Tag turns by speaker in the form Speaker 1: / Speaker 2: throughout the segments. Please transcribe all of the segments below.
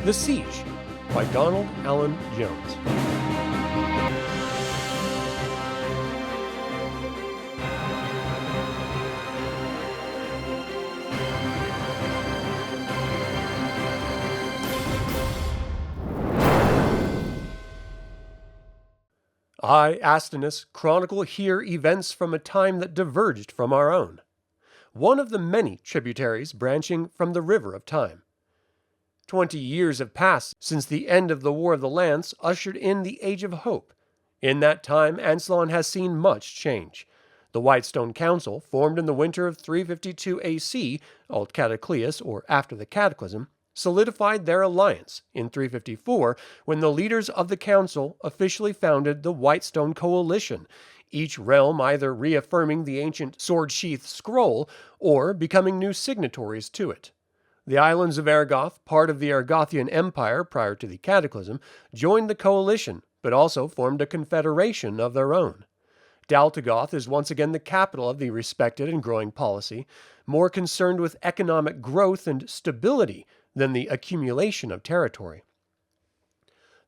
Speaker 1: The Siege by Donald Allen Jones. I, Astinus, chronicle here events from a time that diverged from our own, one of the many tributaries branching from the river of time. 20 years have passed since the end of the War of the Lance ushered in the Age of Hope. In that time, Ansalon has seen much change. The Whitestone Council, formed in the winter of 352 AC, Alt Cataclysm, or after the Cataclysm, solidified their alliance in 354 when the leaders of the council officially founded the Whitestone Coalition, each realm either reaffirming the ancient sword sheath scroll or becoming new signatories to it. The islands of Ergoth, part of the Ergothian Empire prior to the Cataclysm, joined the coalition, but also formed a confederation of their own. Daltagoth is once again the capital of the respected and growing policy, more concerned with economic growth and stability than the accumulation of territory.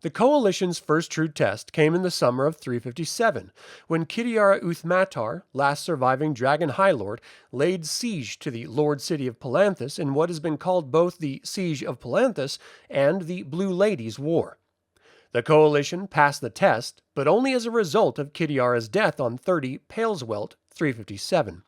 Speaker 1: The coalition's first true test came in the summer of 357, when Kitiara Uthmatar, last surviving dragon high lord, laid siege to the lord city of Palanthas in what has been called both the Siege of Palanthas and the Blue Ladies' War. The coalition passed the test, but only as a result of Kitiara's death on 30 Paleswelt 357.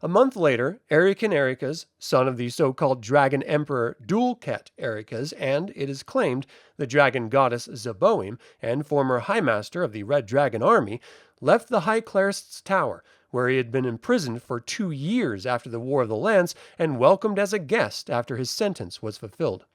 Speaker 1: A month later, Erican Ericas, son of the so-called dragon emperor Dulket Ericas and, it is claimed, the dragon goddess Zeboim, and former high master of the Red Dragon army, left the High Clerist's tower, where he had been imprisoned for 2 years after the War of the Lance and welcomed as a guest after his sentence was fulfilled.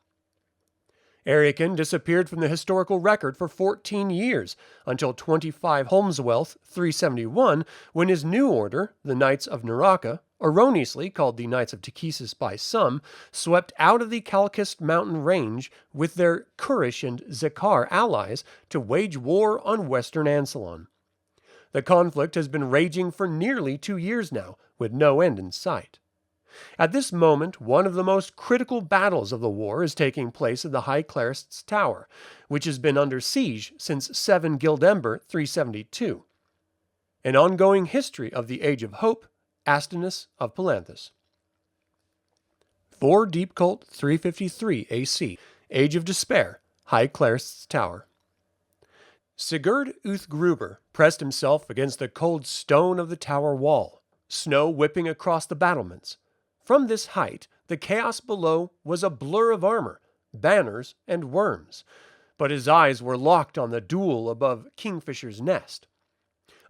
Speaker 1: Erican disappeared from the historical record for 14 years, until 25 Holmeswelth 371, when his new order, the Knights of Naraka, erroneously called the Knights of Takhisis by some, swept out of the Kalkist mountain range with their Kurish and Zekar allies to wage war on western Ansalon. The conflict has been raging for nearly 2 years now, with no end in sight. At this moment, one of the most critical battles of the war is taking place at the High Clerist's Tower, which has been under siege since 7 Gildember 372. An ongoing history of the Age of Hope, Astinus of Palanthas. 4 Deep Cult 353 AC, Age of Despair, High Clerist's Tower. Sigurd Uthgruber pressed himself against the cold stone of the tower wall, snow whipping across the battlements. From this height, the chaos below was a blur of armor, banners, and worms, but his eyes were locked on the duel above Kingfisher's Nest.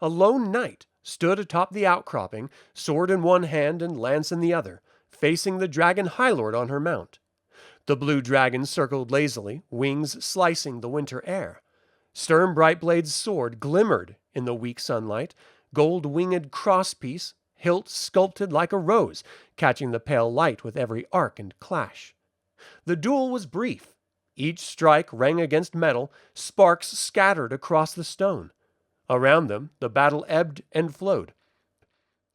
Speaker 1: A lone knight stood atop the outcropping, sword in one hand and lance in the other, facing the dragon high lord on her mount. The blue dragon circled lazily, wings slicing the winter air. Sturm Brightblade's sword glimmered in the weak sunlight, gold-winged crosspiece, hilt sculpted like a rose, catching the pale light with every arc and clash. The duel was brief. Each strike rang against metal, sparks scattered across the stone. Around them, the battle ebbed and flowed.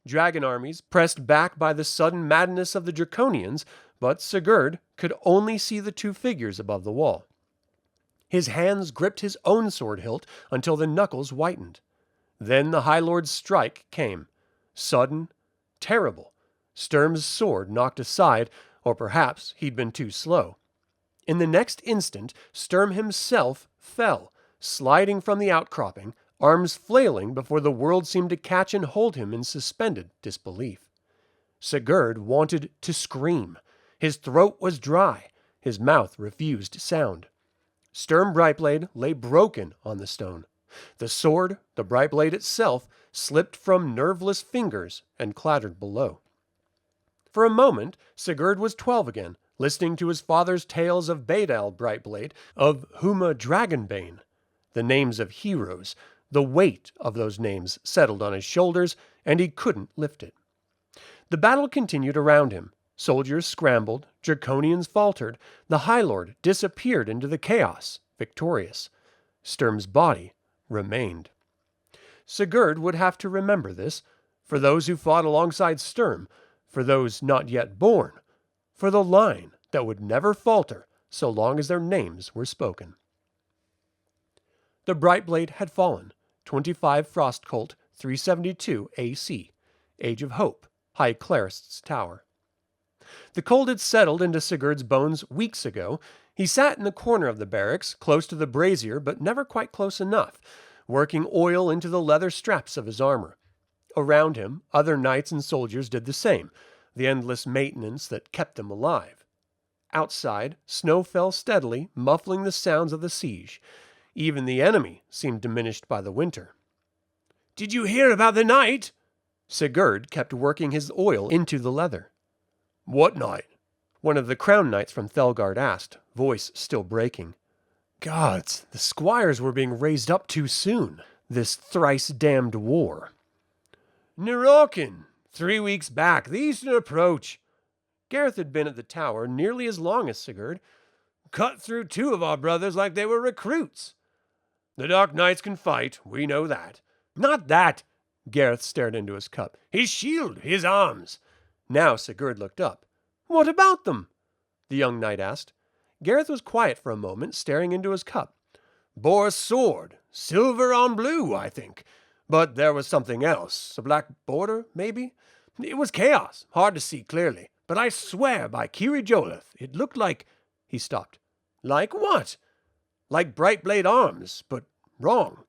Speaker 1: Dragon armies pressed back by the sudden madness of the Draconians, but Sigurd could only see the 2 figures above the wall. His hands gripped his own sword hilt until the knuckles whitened. Then the High Lord's strike came. Sudden, terrible. Sturm's sword knocked aside, or perhaps he'd been too slow. In the next instant, Sturm himself fell, sliding from the outcropping, arms flailing before the world seemed to catch and hold him in suspended disbelief. Sigurd wanted to scream. His throat was dry. His mouth refused sound. Sturm Brightblade lay broken on the stone. The sword, the Brightblade itself, slipped from nerveless fingers and clattered below. For a moment, Sigurd was 12 again, listening to his father's tales of Badal Brightblade, of Huma Dragonbane. The names of heroes, the weight of those names settled on his shoulders, and he couldn't lift it. The battle continued around him. Soldiers scrambled, Draconians faltered, the High Lord disappeared into the chaos, victorious. Sturm's body remained. Sigurd would have to remember this, for those who fought alongside Sturm, for those not yet born, for the line that would never falter, so long as their names were spoken. The Brightblade had fallen, 25 Frostcolt, 372 AC, Age of Hope, High Clerist's Tower. The cold had settled into Sigurd's bones weeks ago. He sat in the corner of the barracks, close to the brazier, but never quite close enough, working oil into the leather straps of his armor. Around him, other knights and soldiers did the same, the endless maintenance that kept them alive. Outside, snow fell steadily, muffling the sounds of the siege. Even the enemy seemed diminished by the winter. "Did you hear about the knight?" Sigurd kept working his oil into the leather. "What knight?" one of the crown knights from Thelgard asked, voice still breaking. Gods, the squires were being raised up too soon. This thrice-damned war. "Nirrokin, 3 weeks back, the eastern approach." Gareth had been at the tower nearly as long as Sigurd. "Cut through 2 of our brothers like they were recruits." "The Dark Knights can fight, we know that." "Not that." Gareth stared into his cup. "His shield, his arms." Now Sigurd looked up. "What about them?" the young knight asked. Gareth was quiet for a moment, staring into his cup. "Bore a sword, silver on blue, I think. But there was something else, a black border, maybe? It was chaos, hard to see clearly. But I swear by Kiri Joleth, it looked like—" He stopped. "Like what?" "Like Brightblade arms, but wrong."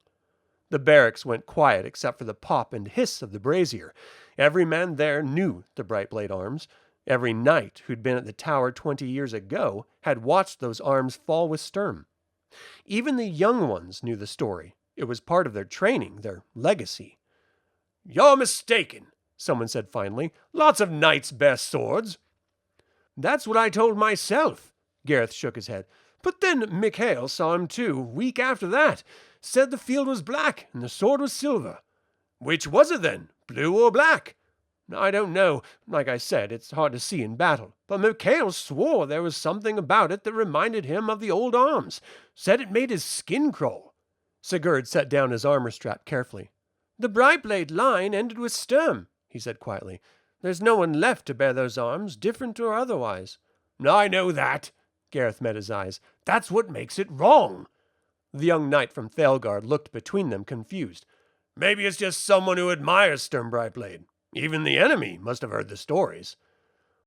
Speaker 1: The barracks went quiet except for the pop and hiss of the brazier. Every man there knew the Brightblade arms. Every knight who'd been at the tower 20 years ago had watched those arms fall with Sturm. Even the young ones knew the story. It was part of their training, their legacy. "You're mistaken," someone said finally. "Lots of knights bear swords." "That's what I told myself." Gareth shook his head. "But then Mikhail saw him too, week after that. Said the field was black and the sword was silver." "Which was it then, blue or black?" "I don't know. Like I said, it's hard to see in battle. But Mikhail swore there was something about it that reminded him of the old arms. Said it made his skin crawl." Sigurd set down his armor strap carefully. "The Brightblade line ended with Sturm," he said quietly. "There's no one left to bear those arms, different or otherwise." "I know that." Gareth met his eyes. "That's what makes it wrong." The young knight from Thelgard looked between them, confused. "Maybe it's just someone who admires Sturm Brightblade. Even the enemy must have heard the stories."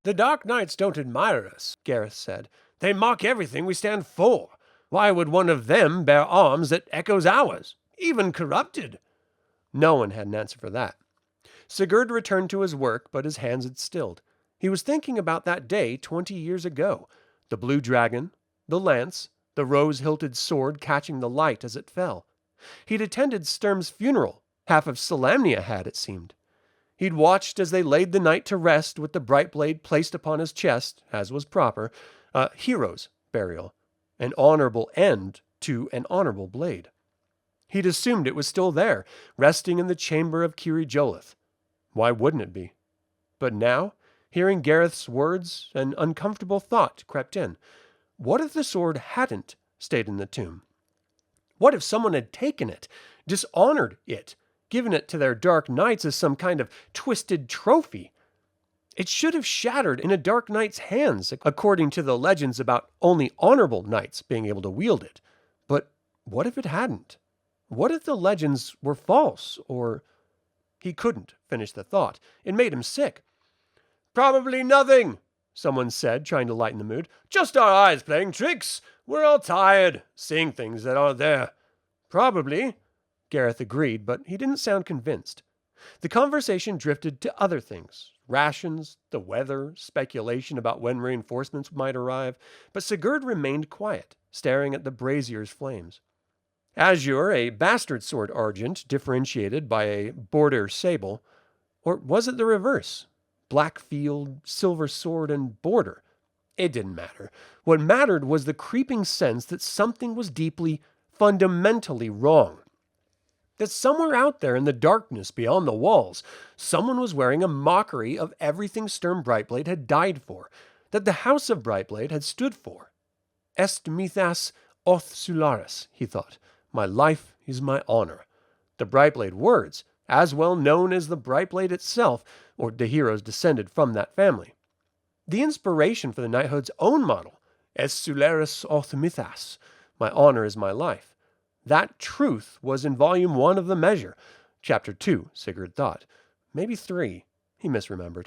Speaker 1: "The Dark Knights don't admire us," Gareth said. "They mock everything we stand for. Why would one of them bear arms that echoes ours, even corrupted?" No one had an answer for that. Sigurd returned to his work, but his hands had stilled. He was thinking about that day 20 years ago. The blue dragon, the lance, the rose-hilted sword catching the light as it fell. He'd attended Sturm's funeral. Half of Solamnia had, it seemed. He'd watched as they laid the knight to rest with the Brightblade placed upon his chest, as was proper, a hero's burial, an honorable end to an honorable blade. He'd assumed it was still there, resting in the chamber of Kiri Joleth. Why wouldn't it be? But now, hearing Gareth's words, an uncomfortable thought crept in. What if the sword hadn't stayed in the tomb? What if someone had taken it, dishonored it, given it to their dark knights as some kind of twisted trophy? It should have shattered in a dark knight's hands, according to the legends about only honorable knights being able to wield it. But what if it hadn't? What if the legends were false, or... He couldn't finish the thought. It made him sick. "Probably nothing," someone said, trying to lighten the mood. "Just our eyes playing tricks. We're all tired, seeing things that aren't there." "Probably," Gareth agreed, but he didn't sound convinced. The conversation drifted to other things. Rations, the weather, speculation about when reinforcements might arrive. But Sigurd remained quiet, staring at the brazier's flames. Azure, a bastard sword argent differentiated by a border sable. Or was it the reverse? Black field, silver sword, and border. It didn't matter. What mattered was the creeping sense that something was deeply, fundamentally wrong. That somewhere out there in the darkness beyond the walls, someone was wearing a mockery of everything Sturm Brightblade had died for, that the House of Brightblade had stood for. Est mithas oth sularis, he thought. My life is my honor. The Brightblade words, as well known as the Brightblade itself, or the heroes descended from that family. The inspiration for the knighthood's own model, Es suleris orthomithas, my honor is my life. That truth was in Volume 1 of the Measure. Chapter 2, Sigurd thought. Maybe 3. He misremembered.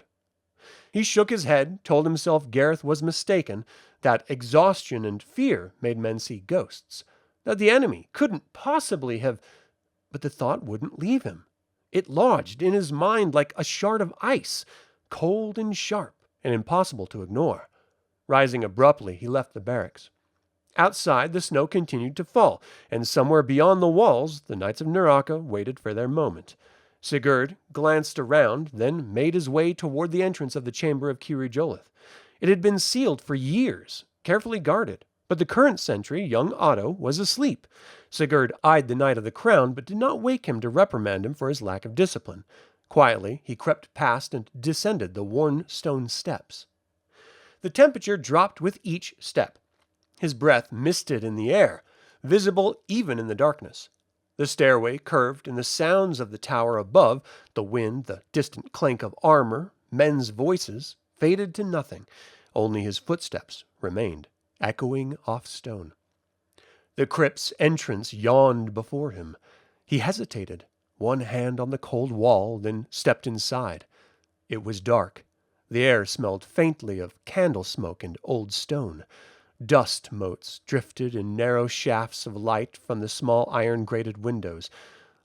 Speaker 1: He shook his head, told himself Gareth was mistaken, that exhaustion and fear made men see ghosts, that the enemy couldn't possibly have... But the thought wouldn't leave him. It lodged in his mind like a shard of ice, cold and sharp and impossible to ignore. Rising abruptly, he left the barracks. Outside, the snow continued to fall, and somewhere beyond the walls, the knights of Naraka waited for their moment. Sigurd glanced around, then made his way toward the entrance of the chamber of Kirjolith. It had been sealed for years, carefully guarded, but the current sentry, young Otto, was asleep. Sigurd eyed the Knight of the Crown, but did not wake him to reprimand him for his lack of discipline. Quietly, he crept past and descended the worn stone steps. The temperature dropped with each step. His breath misted in the air, visible even in the darkness. The stairway curved, and the sounds of the tower above, the wind, the distant clank of armor, men's voices, faded to nothing. Only his footsteps remained, echoing off stone. The crypt's entrance yawned before him. He hesitated, one hand on the cold wall, then stepped inside. It was dark. The air smelled faintly of candle smoke and old stone. Dust motes drifted in narrow shafts of light from the small iron-grated windows.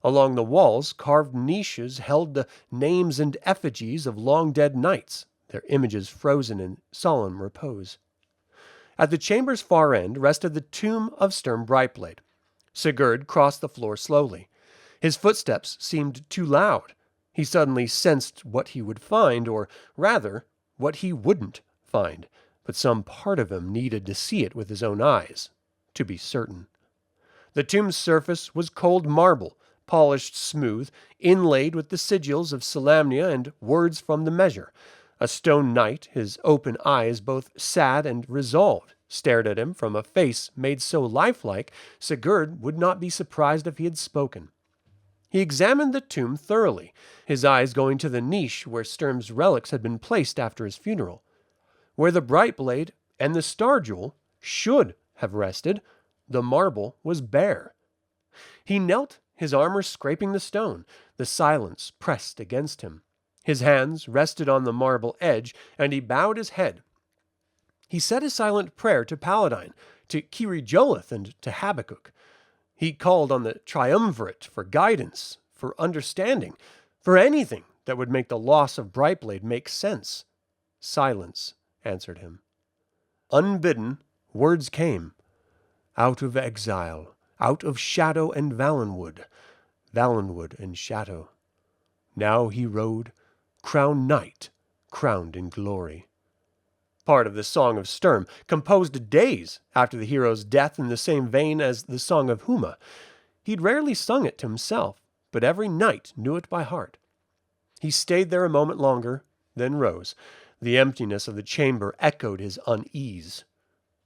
Speaker 1: Along the walls, carved niches held the names and effigies of long-dead knights, their images frozen in solemn repose. At the chamber's far end rested the tomb of Sturm Brightblade. Sigurd crossed the floor slowly. His footsteps seemed too loud. He suddenly sensed what he would find, or rather, what he wouldn't find. But some part of him needed to see it with his own eyes, to be certain. The tomb's surface was cold marble, polished smooth, inlaid with the sigils of Solamnia and words from the Measure. A stone knight, his open eyes both sad and resolved, stared at him from a face made so lifelike, Sigurd would not be surprised if he had spoken. He examined the tomb thoroughly, his eyes going to the niche where Sturm's relics had been placed after his funeral. Where the Brightblade and the Star Jewel should have rested, the marble was bare. He knelt, his armor scraping the stone, the silence pressed against him. His hands rested on the marble edge, and he bowed his head. He said a silent prayer to Paladine, to Kirjolith, and to Habakkuk. He called on the Triumvirate for guidance, for understanding, for anything that would make the loss of Brightblade make sense. Silence answered him. Unbidden, words came. Out of exile, out of shadow and Valenwood, Valenwood and shadow. Now he rode, crowned knight, crowned in glory. Part of the Song of Sturm, composed days after the hero's death in the same vein as the Song of Huma. He'd rarely sung it to himself, but every knight knew it by heart. He stayed there a moment longer, then rose. The emptiness of the chamber echoed his unease.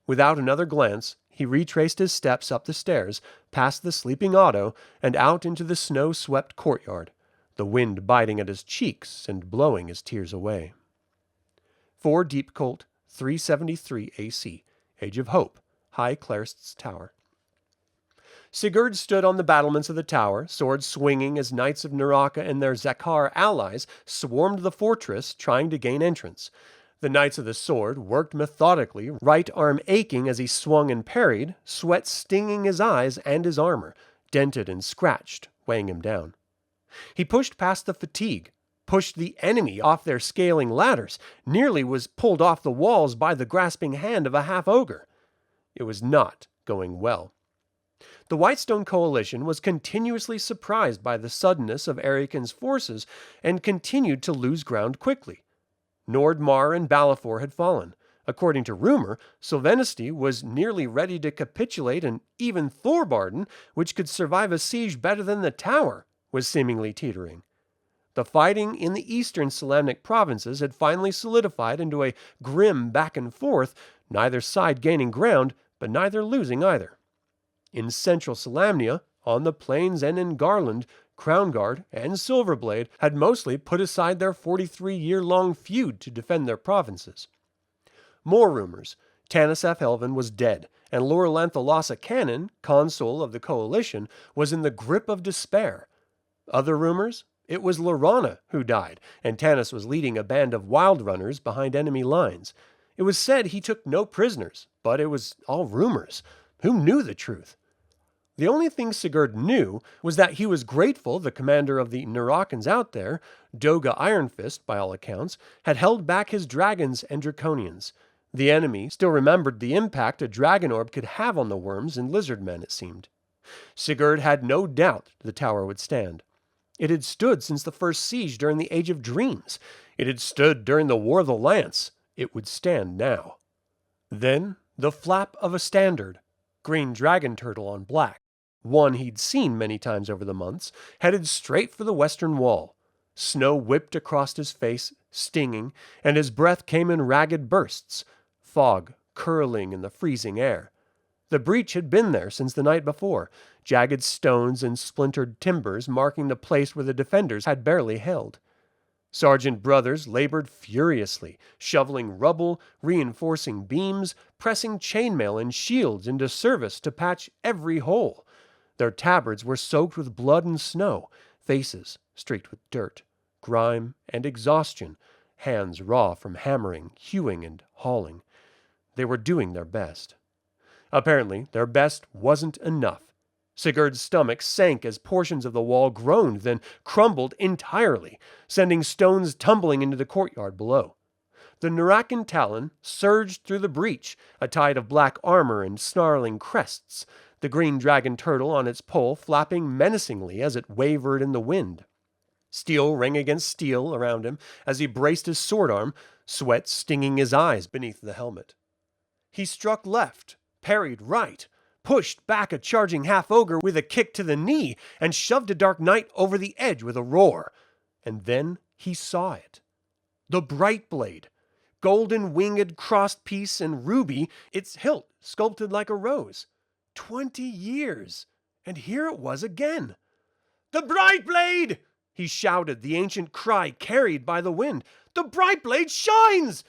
Speaker 1: Without another glance, he retraced his steps up the stairs, past the sleeping Otto, and out into the snow-swept courtyard, the wind biting at his cheeks and blowing his tears away. 4 Deep Colt, 373 AC, Age of Hope, High Clerst's Tower. Sigurd stood on the battlements of the tower, swords swinging as knights of Naraka and their Zakar allies swarmed the fortress, trying to gain entrance. The Knights of the Sword worked methodically, right arm aching as he swung and parried, sweat stinging his eyes and his armor, dented and scratched, weighing him down. He pushed past the fatigue, pushed the enemy off their scaling ladders, nearly was pulled off the walls by the grasping hand of a half-ogre. It was not going well. The Whitestone Coalition was continuously surprised by the suddenness of Ariken's forces and continued to lose ground quickly. Nordmar and Balafor had fallen. According to rumor, Sylvanesti was nearly ready to capitulate, and even Thorbarden, which could survive a siege better than the tower, was seemingly teetering. The fighting in the eastern Solamnic provinces had finally solidified into a grim back and forth, neither side gaining ground, but neither losing either. In central Solamnia, on the plains and in Garland, Crownguard and Silverblade had mostly put aside their 43-year-long feud to defend their provinces. More rumors. Taniseth Elvin was dead, and Lorelanthalasa Cannon, consul of the Coalition, was in the grip of despair. Other rumors? It was Lorana who died, and Tanis was leading a band of wild runners behind enemy lines. It was said he took no prisoners, but it was all rumors. Who knew the truth? The only thing Sigurd knew was that he was grateful the commander of the Nurakkans out there, Doga Ironfist by all accounts, had held back his dragons and draconians. The enemy still remembered the impact a dragon orb could have on the worms and lizard men, it seemed. Sigurd had no doubt the tower would stand. It had stood since the first siege during the Age of Dreams. It had stood during the War of the Lance. It would stand now. Then the flap of a standard, green dragon turtle on black, one he'd seen many times over the months, headed straight for the western wall. Snow whipped across his face, stinging, and his breath came in ragged bursts, fog curling in the freezing air. The breach had been there since the night before, jagged stones and splintered timbers marking the place where the defenders had barely held. Sergeant Brothers labored furiously, shoveling rubble, reinforcing beams, pressing chainmail and shields into service to patch every hole. Their tabards were soaked with blood and snow, faces streaked with dirt, grime, and exhaustion, hands raw from hammering, hewing, and hauling. They were doing their best. Apparently, their best wasn't enough. Sigurd's stomach sank as portions of the wall groaned, then crumbled entirely, sending stones tumbling into the courtyard below. The Nurakkan Talon surged through the breach, a tide of black armor and snarling crests, the green dragon turtle on its pole flapping menacingly as it wavered in the wind. Steel rang against steel around him as he braced his sword arm, sweat stinging his eyes beneath the helmet. He struck left, parried right, pushed back a charging half-ogre with a kick to the knee, and shoved a dark knight over the edge with a roar. And then he saw it. The bright blade, golden winged crossed piece and ruby, its hilt sculpted like a rose. 20 years, and here it was again. "The bright blade!" he shouted, the ancient cry carried by the wind. "The bright blade shines!"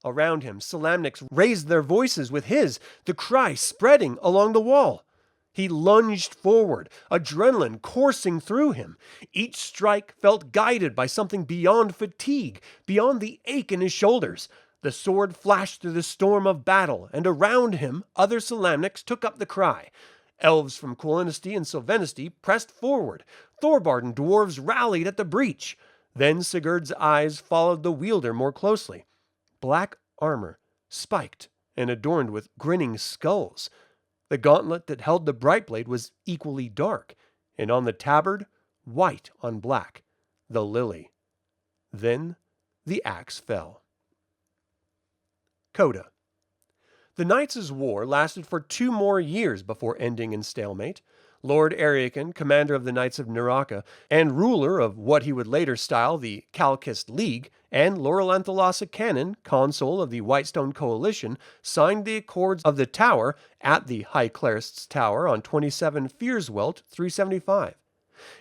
Speaker 1: Around him, Solamnics raised their voices with his, the cry spreading along the wall. He lunged forward, adrenaline coursing through him. Each strike felt guided by something beyond fatigue, beyond the ache in his shoulders. The sword flashed through the storm of battle, and around him other Solamnics took up the cry. Elves from Quilinisty and Sylvenisty pressed forward. Thorbarden dwarves rallied at the breach. Then Sigurd's eyes followed the wielder more closely. Black armor, spiked and adorned with grinning skulls. The gauntlet that held the bright blade was equally dark, and on the tabard, white on black, the lily. Then the axe fell. Coda. The Knights' War lasted for 2 more years before ending in stalemate. Lord Ariakan, commander of the Knights of Nuraka, and ruler of what he would later style the Kalkist League, and Lorelanthalasa Cannon, consul of the Whitestone Coalition, signed the Accords of the Tower at the High Clerist's Tower on 27 Fierswelt 375.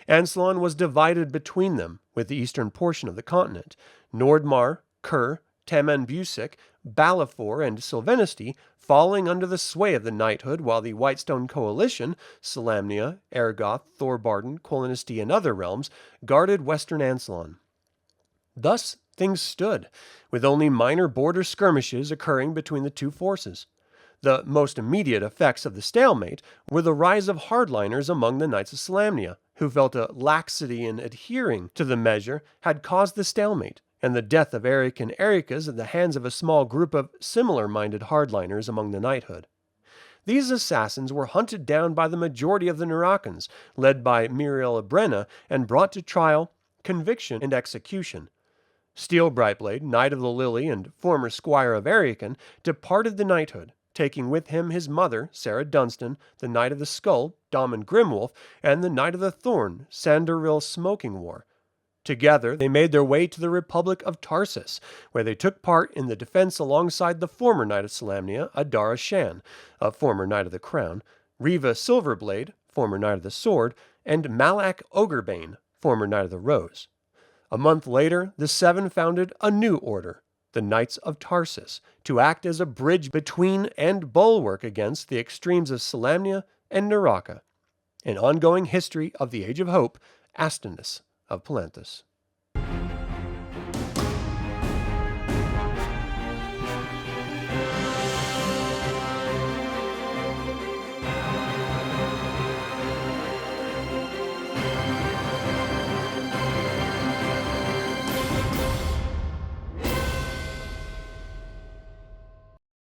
Speaker 1: Anslon was divided between them, with the eastern portion of the continent. Nordmar, Kerr, Tamanbusik, Balafor, and Sylvenisty falling under the sway of the knighthood, while the Whitestone Coalition, Solamnia, Ergoth, Thorbarden, Quilinisty, and other realms, guarded western Anslon. Thus things stood, with only minor border skirmishes occurring between the two forces. The most immediate effects of the stalemate were the rise of hardliners among the Knights of Solamnia, who felt a laxity in adhering to the measure had caused the stalemate, and the death of Eric and Ericas at the hands of a small group of similar-minded hardliners among the knighthood. These assassins were hunted down by the majority of the Nurakkans, led by Miriel Brenna, and brought to trial, conviction, and execution. Steel Brightblade, Knight of the Lily and former squire of Erican, departed the knighthood, taking with him his mother, Sarah Dunstan, the Knight of the Skull, Daman Grimwolf, and the Knight of the Thorn, Sanderil Smoking War. Together, they made their way to the Republic of Tarsus, where they took part in the defense alongside the former Knight of Solamnia, Adara Shan, a former Knight of the Crown, Riva Silverblade, former Knight of the Sword, and Malak Ogrebane, former Knight of the Rose. A month later, the Seven founded a new order, the Knights of Tarsus, to act as a bridge between and bulwark against the extremes of Solamnia and Naraka. An ongoing history of the Age of Hope, Astinus of Palanthas.